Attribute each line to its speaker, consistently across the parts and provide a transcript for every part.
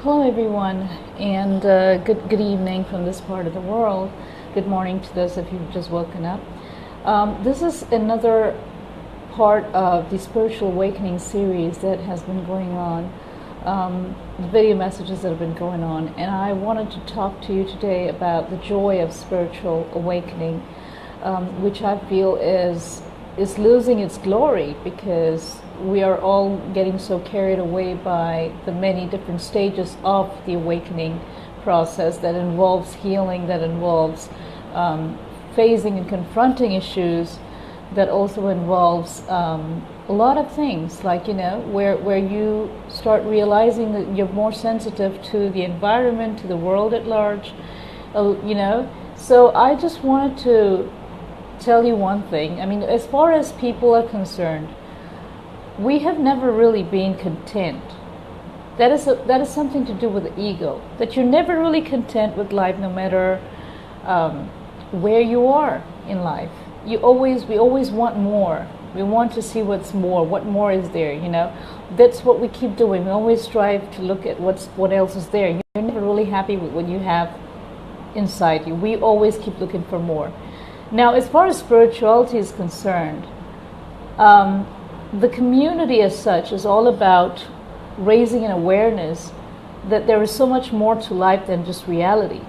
Speaker 1: Hello, everyone, and good evening from this part of the world. Good morning to those if you've just woken up. This is another part of the Spiritual Awakening series that has been going on, the video messages that have been going on, and I wanted to talk to you today about the joy of spiritual awakening, which I feel is losing its glory because we are all getting so carried away by the many different stages of the awakening process that involves healing, that involves facing and confronting issues, that also involves a lot of things, like, where you start realizing that you're more sensitive to the environment, to the world at large, So I just wanted to tell you one thing. I mean, as far as people are concerned, we have never really been content. That is something to do with the ego. That you're never really content with life, no matter where you are in life. We always want more. We want to see what's more. What more is there? That's what we keep doing. We always strive to look at what else is there. You're never really happy with what you have inside you. We always keep looking for more. Now, as far as spirituality is concerned, the community as such is all about raising an awareness that there is so much more to life than just reality.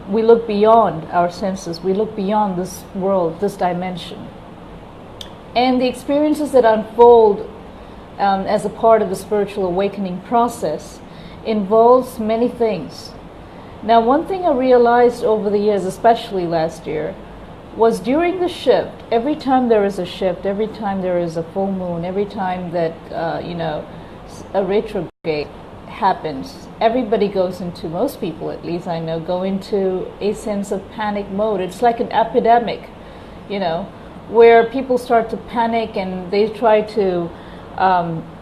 Speaker 1: We look beyond our senses. We look beyond this world, this dimension. And the experiences that unfold as a part of the spiritual awakening process involves many things. Now, one thing I realized over the years, especially last year, was during the shift, every time there is a shift, every time there is a full moon, every time that, a retrograde happens, everybody goes into, most people at least I know, go into a sense of panic mode. It's like an epidemic, where people start to panic and they try to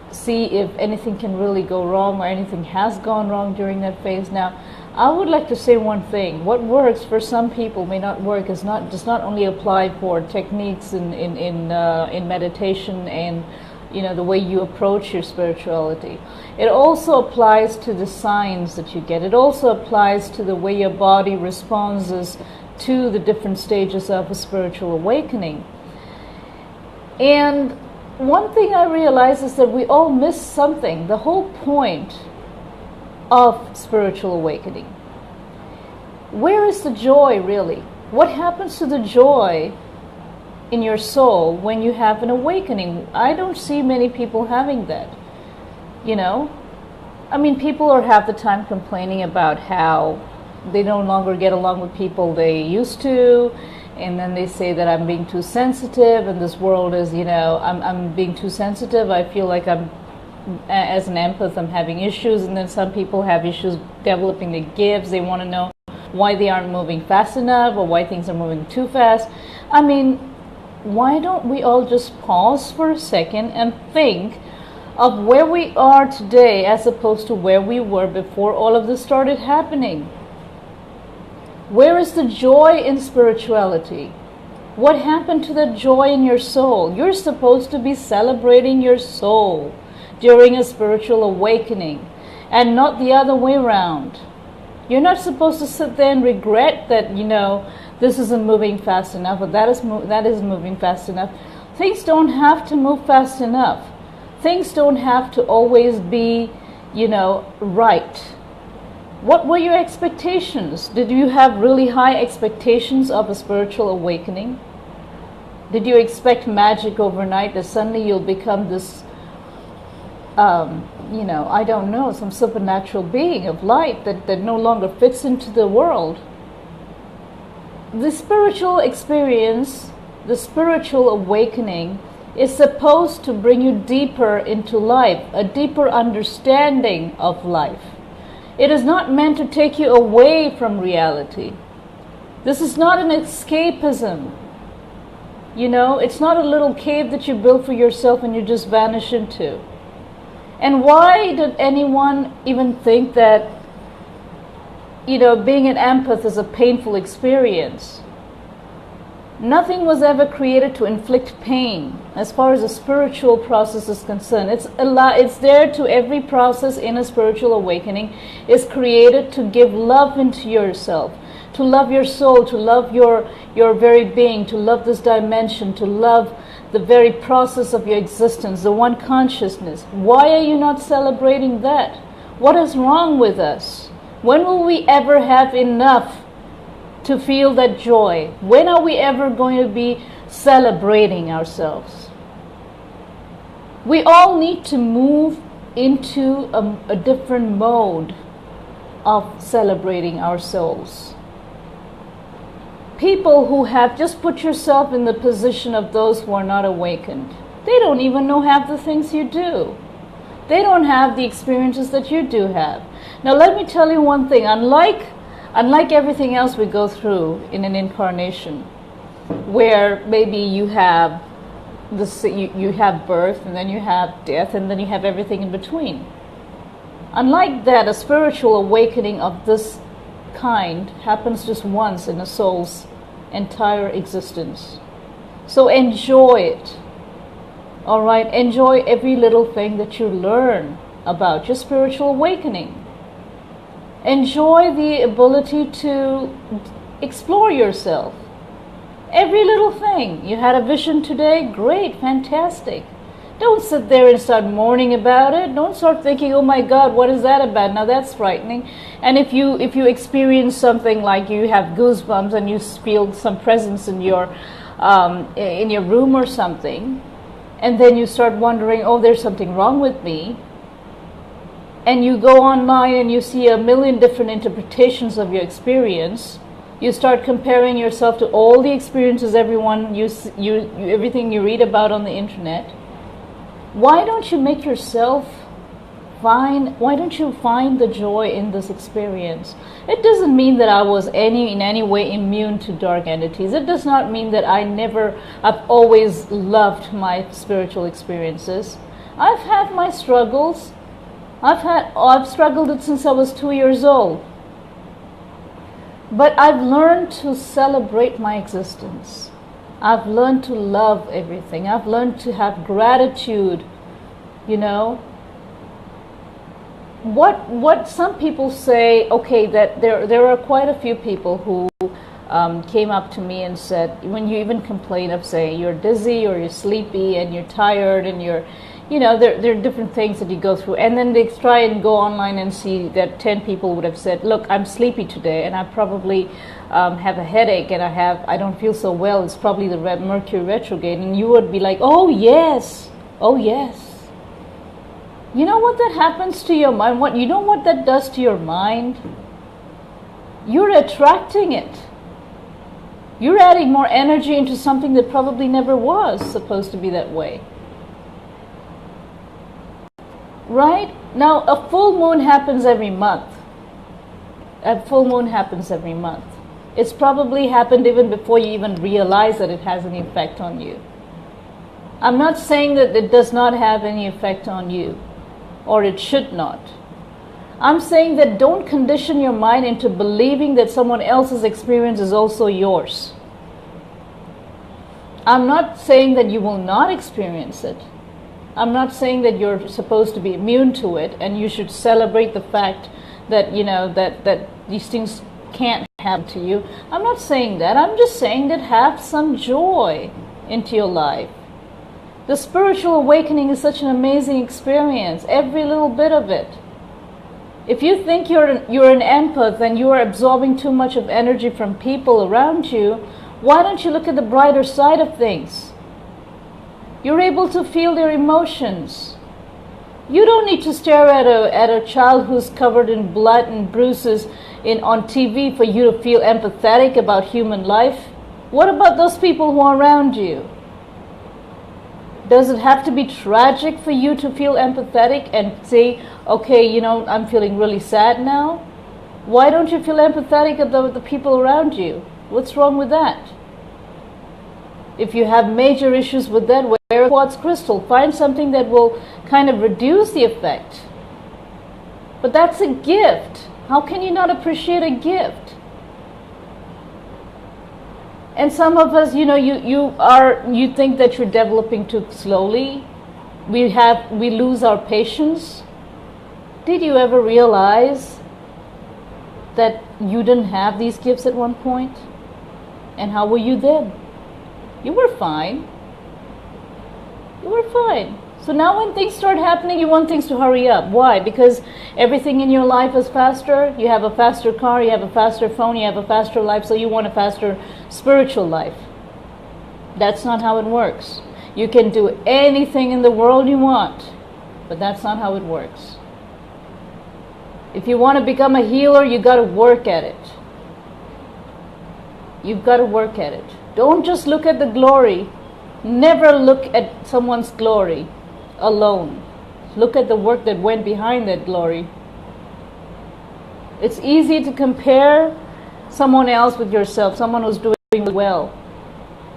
Speaker 1: see if anything can really go wrong or anything has gone wrong during that phase. Now, I would like to say one thing. What works for some people may not work. Does not only apply for techniques in meditation and the way you approach your spirituality. It also applies to the signs that you get. It also applies to the way your body responds to the different stages of a spiritual awakening. And one thing I realize is that we all miss something. The whole point of spiritual awakening. Where is the joy, really? What happens to the joy in your soul when you have an awakening? I don't see many people having that. People are half the time complaining about how they no longer get along with people they used to, and then they say that I'm being too sensitive, and this world is, I'm being too sensitive. I feel like as an empath, I'm having issues, and then some people have issues developing the gifts. They want to know why they aren't moving fast enough or why things are moving too fast. Why don't we all just pause for a second and think of where we are today as opposed to where we were before all of this started happening? Where is the joy in spirituality? What happened to the joy in your soul? You're supposed to be celebrating your soul during a spiritual awakening, and not the other way around. You're not supposed to sit there and regret that, this isn't moving fast enough, or that isn't moving fast enough. Things don't have to move fast enough. Things don't have to always be, right. What were your expectations? Did you have really high expectations of a spiritual awakening? Did you expect magic overnight, that suddenly you'll become this I don't know, some supernatural being of light that no longer fits into the world? The spiritual experience, the spiritual awakening, is supposed to bring you deeper into life, a deeper understanding of life. It is not meant to take you away from reality. This is not an escapism. It's not a little cave that you build for yourself and you just vanish into. And why did anyone even think that, being an empath is a painful experience? Nothing was ever created to inflict pain as far as the spiritual process is concerned. It's there to every process in a spiritual awakening is created to give love into yourself, to love your soul, to love your very being, to love this dimension, to love the very process of your existence, the one consciousness. Why are you not celebrating that? What is wrong with us? When will we ever have enough to feel that joy? When are we ever going to be celebrating ourselves? We all need to move into a different mode of celebrating our souls. People who have, just put yourself in the position of those who are not awakened. They don't even know half the things you do. They don't have the experiences that you do have. Now let me tell you one thing. Unlike everything else we go through in an incarnation, where maybe you have you have birth, and then you have death, and then you have everything in between. Unlike that, a spiritual awakening of this kind happens just once in a soul's entire existence. So enjoy it. All right, enjoy every little thing that you learn about your spiritual awakening. Enjoy the ability to explore yourself. Every little thing. You had a vision today? Great, fantastic. Don't sit there and start mourning about it. Don't start thinking, oh my God, what is that about? Now that's frightening. And if you experience something like you have goosebumps and you feel some presence in your room or something, and then you start wondering, oh, there's something wrong with me, and you go online and you see a million different interpretations of your experience, you start comparing yourself to all the experiences everything you read about on the internet. Why don't you make yourself why don't you find the joy in this experience? It doesn't mean that I was in any way immune to dark entities. It does not mean that I've always loved my spiritual experiences. I've had my struggles. I've struggled it since I was 2 years old. But I've learned to celebrate my existence. I've learned to love everything. I've learned to have gratitude, What some people say, okay, that there are quite a few people who came up to me and said, when you even complain of, say, you're dizzy or you're sleepy and you're tired and there are different things that you go through, and then they try and go online and see that 10 people would have said, look, I'm sleepy today and I probably have a headache and I don't feel so well, it's probably the Mercury retrograde, and you would be like, oh yes. You know what that happens to your mind? You know what that does to your mind? You're attracting it. You're adding more energy into something that probably never was supposed to be that way. Right? Now, a full moon happens every month. It's probably happened even before you even realize that it has any effect on you. I'm not saying that it does not have any effect on you, or it should not. I'm saying that don't condition your mind into believing that someone else's experience is also yours. I'm not saying that you will not experience it. I'm not saying that you're supposed to be immune to it and you should celebrate the fact that, that these things can't happen to you. I'm not saying that. I'm just saying that have some joy into your life. The spiritual awakening is such an amazing experience, every little bit of it. If you think you're an empath and you are absorbing too much of energy from people around you, why don't you look at the brighter side of things? You're able to feel their emotions. You don't need to stare at a child who's covered in blood and bruises on TV for you to feel empathetic about human life. What about those people who are around you? Does it have to be tragic for you to feel empathetic and say, okay, I'm feeling really sad now? Why don't you feel empathetic about the people around you? What's wrong with that? If you have major issues with that, wear a quartz crystal. Find something that will kind of reduce the effect. But that's a gift. How can you not appreciate a gift? And some of us, you think that you're developing too slowly. We lose our patience. Did you ever realize that you didn't have these gifts at one point? And how were you then? You were fine. You were fine. So now when things start happening, you want things to hurry up. Why? Because everything in your life is faster. You have a faster car, you have a faster phone, you have a faster life, so you want a faster spiritual life. That's not how it works. You can do anything in the world you want, but that's not how it works. If you want to become a healer, you got to work at it. You've got to work at it. Don't just look at the glory. Never look at someone's glory alone. Look at the work that went behind that glory. It's easy to compare someone else with yourself, someone who's doing well.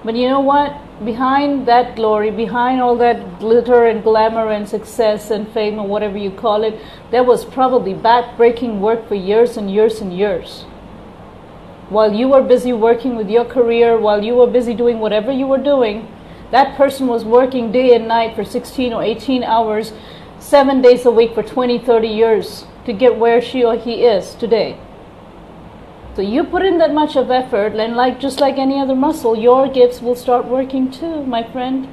Speaker 1: But you know what? Behind that glory, behind all that glitter and glamour and success and fame or whatever you call it, there was probably back-breaking work for years and years and years. While you were busy working with your career, while you were busy doing whatever you were doing, that person was working day and night for 16 or 18 hours, 7 days a week for 20, 30 years to get where she or he is today. So you put in that much of effort, and just like any other muscle, your gifts will start working too, my friend.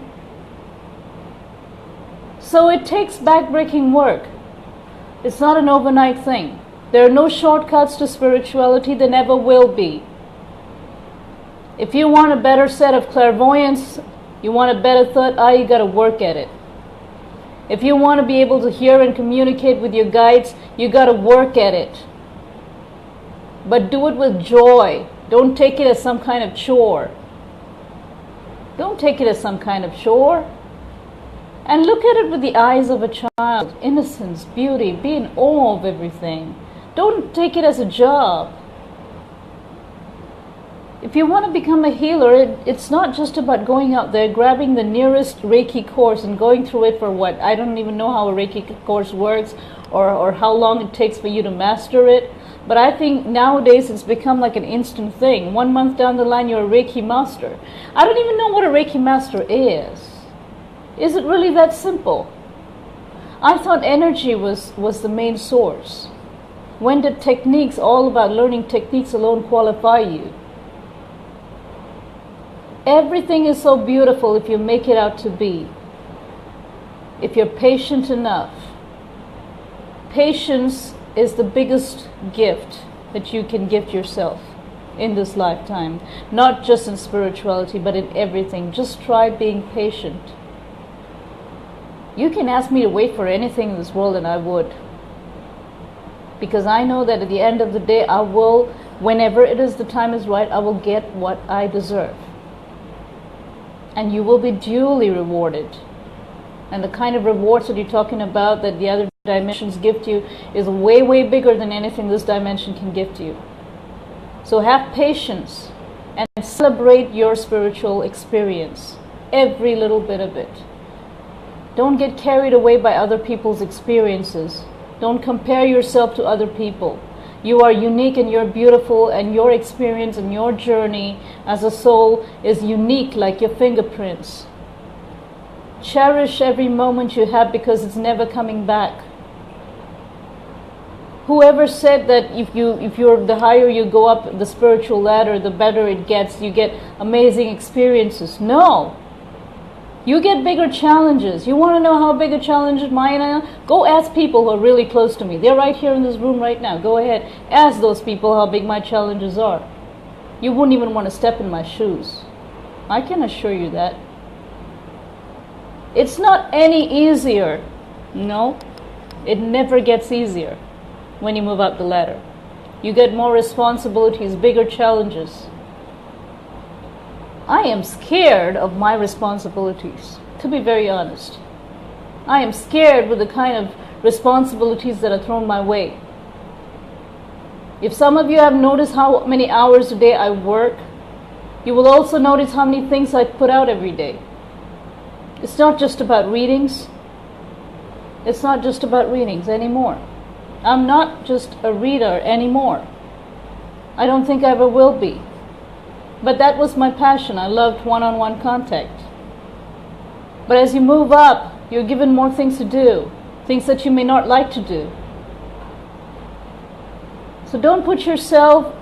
Speaker 1: So it takes back-breaking work. It's not an overnight thing. There are no shortcuts to spirituality, there never will be. If you want a better set of clairvoyance, you want a better third eye, you got to work at it. If you want to be able to hear and communicate with your guides, you got to work at it. But do it with joy. Don't take it as some kind of chore. Don't take it as some kind of chore. And look at it with the eyes of a child. Innocence, beauty, be in awe of everything. Don't take it as a job. If you want to become a healer, it's not just about going out there, grabbing the nearest Reiki course and going through it for what? I don't even know how a Reiki course works or how long it takes for you to master it. But I think nowadays it's become like an instant thing. 1 month down the line, you're a Reiki master. I don't even know what a Reiki master is. Is it really that simple? I thought energy was the main source. When did techniques, all about learning techniques alone, qualify you? Everything is so beautiful if you make it out to be. If you're patient enough. Patience is the biggest gift that you can gift yourself in this lifetime. Not just in spirituality, but in everything. Just try being patient. You can ask me to wait for anything in this world and I would. Because I know that at the end of the day, I will, whenever it is the time is right, I will get what I deserve. And you will be duly rewarded. And the kind of rewards that you're talking about that the other dimensions gift you is way, way bigger than anything this dimension can gift you. So have patience and celebrate your spiritual experience. Every little bit of it. Don't get carried away by other people's experiences. Don't compare yourself to other people. You are unique and you're beautiful, and your experience and your journey as a soul is unique like your fingerprints. Cherish every moment you have because it's never coming back. Whoever said that if you're the higher you go up the spiritual ladder, the better it gets, you get amazing experiences. No. You get bigger challenges. You want to know how big a challenge mine are? Go ask people who are really close to me. They're right here in this room right now. Go ahead. Ask those people how big my challenges are. You wouldn't even want to step in my shoes. I can assure you that. It's not any easier. No. It never gets easier when you move up the ladder. You get more responsibilities, bigger challenges. I am scared of my responsibilities, to be very honest. I am scared with the kind of responsibilities that are thrown my way. If some of you have noticed how many hours a day I work, you will also notice how many things I put out every day. It's not just about readings. It's not just about readings anymore. I'm not just a reader anymore. I don't think I ever will be. But that was my passion. I loved one-on-one contact. But as you move up, you're given more things to do, things that you may not like to do. So don't put yourself,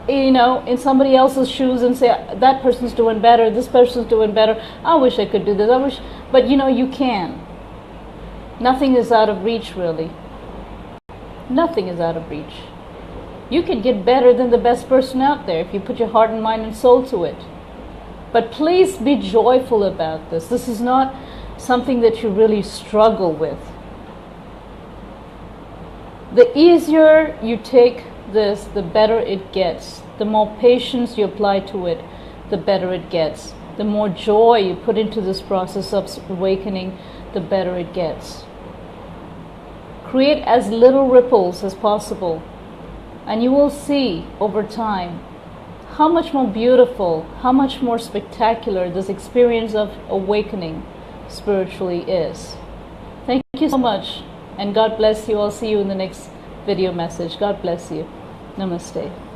Speaker 1: in somebody else's shoes and say, that person's doing better, this person's doing better, I wish I could do this, but you can. Nothing is out of reach, really. Nothing is out of reach. You can get better than the best person out there if you put your heart and mind and soul to it. But please be joyful about this. This is not something that you really struggle with. The easier you take this, the better it gets. The more patience you apply to it, the better it gets. The more joy you put into this process of awakening, the better it gets. Create as little ripples as possible, and you will see over time how much more beautiful, how much more spectacular this experience of awakening spiritually is. Thank you so much, and God bless you. I'll see you in the next video message. God bless you. Namaste.